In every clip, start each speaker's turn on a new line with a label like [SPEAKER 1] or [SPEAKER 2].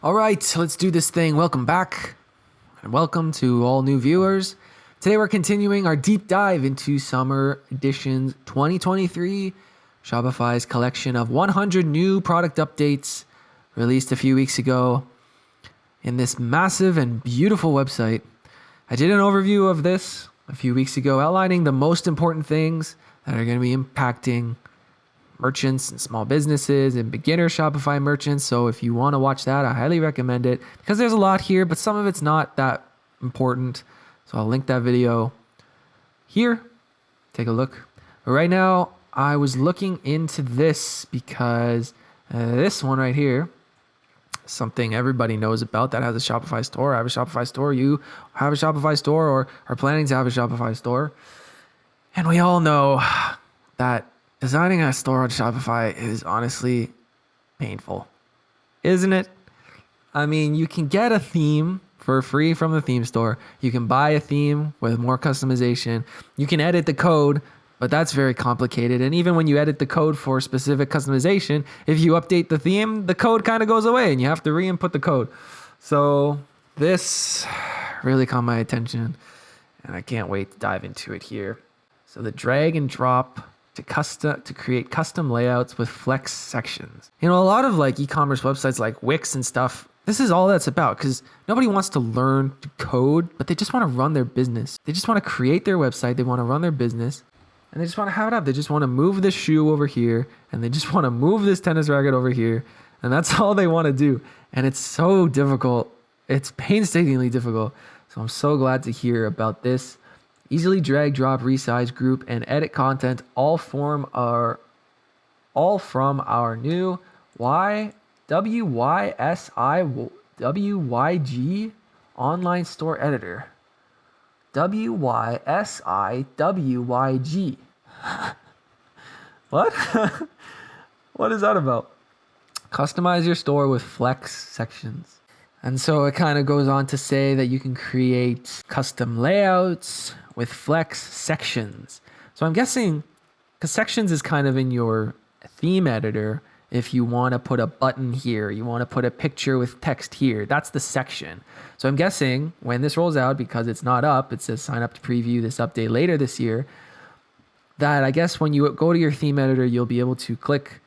[SPEAKER 1] All right, so let's do this thing. Welcome back and welcome to all new viewers. Today we're continuing our deep dive into Summer Editions 2023, Shopify's collection of 100 new product updates released a few weeks ago in this massive and beautiful website. I did an overview of this a few weeks ago outlining the most important things that are going to be impacting merchants and small businesses and beginner Shopify merchants. So if you want to watch that, I highly recommend it because there's a lot here, but some of it's not that important. So I'll link that video here. Take a look. But right now, I was looking into this because this one right here, something everybody knows about that has a Shopify store. I have a Shopify store. You have a Shopify store or are planning to have a Shopify store. And we all know that designing a store on Shopify is honestly painful, isn't it? I mean, you can get a theme for free from the theme store. You can buy a theme with more customization. You can edit the code, but that's very complicated. And even when you edit the code for specific customization, if you update the theme, the code kind of goes away and you have to re-input the code. So this really caught my attention and I can't wait to dive into it here. So the drag and drop to create custom layouts with flex sections. You know, a lot of like e-commerce websites like Wix and stuff, this is all that's about because nobody wants to learn to code, but they just want to run their business. They just want to create their website. They want to run their business and they just want to have it up. They just want to move this shoe over here and they just want to move this tennis racket over here. And that's all they want to do. And it's so difficult. It's painstakingly difficult. So I'm so glad to hear about this. Easily drag, drop, resize, group, and edit content all from our new WYSI online store editor. WYSIWYG. What? What is that about? Customize your store with flex sections. And so it kind of goes on to say that you can create custom layouts with flex sections. So I'm guessing, because sections is kind of in your theme editor, if you want to put a button here, you want to put a picture with text here, that's the section. So I'm guessing when this rolls out, because it's not up, it says sign up to preview this update later this year, that I guess when you go to your theme editor, you'll be able to click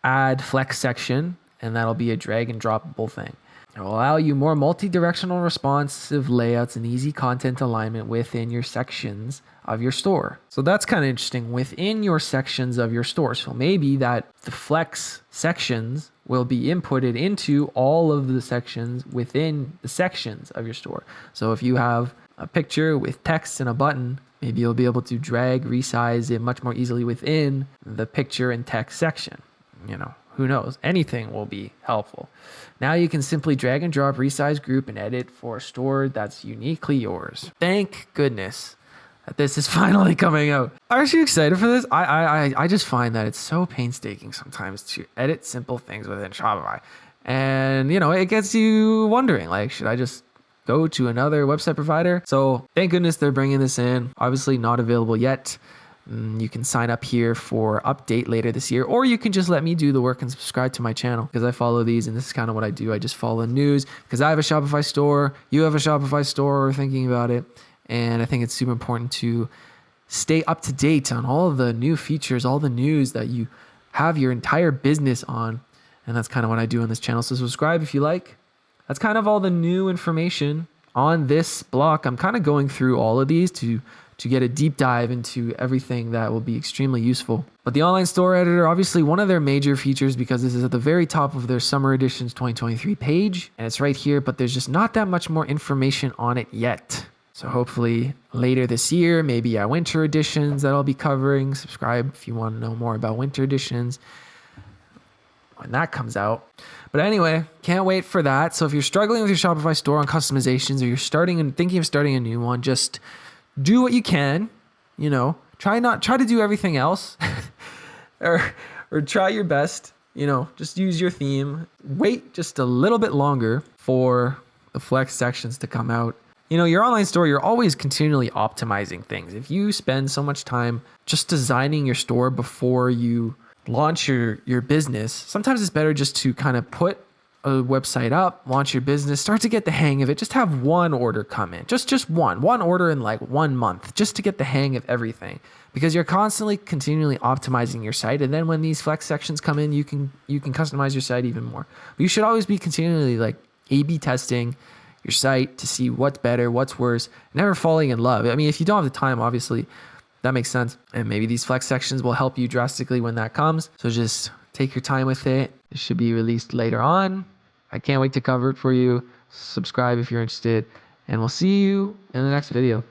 [SPEAKER 1] add flex section, and that'll be a drag and droppable thing. It will allow you more multi-directional responsive layouts and easy content alignment within your sections of your store. So that's kind of interesting, within your sections of your store. So maybe that the flex sections will be inputted into all of the sections within the sections of your store. So if you have a picture with text and a button, maybe you'll be able to drag, resize it much more easily within the picture and text section. You know, who knows? Anything will be helpful. Now you can simply drag and drop, resize, group, and edit for a store that's uniquely yours. Thank goodness that this is finally coming out. Aren't you excited for this? I just find that it's so painstaking sometimes to edit simple things within Shopify. And, you know, it gets you wondering, like, should I just go to another website provider? So thank goodness they're bringing this in. Obviously not available yet. You can sign up here for update later this year, or you can just let me do the work and subscribe to my channel because I follow these and this is kind of what I do. I just follow news because I have a Shopify store. You have a Shopify store or thinking about it. And I think it's super important to stay up to date on all of the new features, all the news that you have your entire business on. And that's kind of what I do on this channel. So subscribe if you like. That's kind of all the new information on this block. I'm kind of going through all of these to get a deep dive into everything that will be extremely useful. But the online store editor, obviously one of their major features, because this is at the very top of their Summer Editions 2023 page, and it's right here, but there's just not that much more information on it yet. So hopefully later this year, maybe our winter editions that I'll be covering. Subscribe if you want to know more about winter editions when that comes out. But anyway, can't wait for that. So if you're struggling with your Shopify store on customizations, or you're thinking of starting a new one, just do what you can, you know, try to do everything else or try your best, you know, just use your theme, wait just a little bit longer for the flex sections to come out. You know, your online store, you're always continually optimizing things. If you spend so much time just designing your store before you launch your business, sometimes it's better just to kind of put a website up, launch your business, start to get the hang of it. Just have one order come in, just one order in like 1 month, just to get the hang of everything, because you're constantly continually optimizing your site. And then when these flex sections come in, you can customize your site even more. But you should always be continually like A/B testing your site to see what's better, what's worse, never falling in love. I mean, if you don't have the time, obviously that makes sense. And maybe these flex sections will help you drastically when that comes. So just take your time with it. It should be released later on. I can't wait to cover it for you. Subscribe if you're interested, and we'll see you in the next video.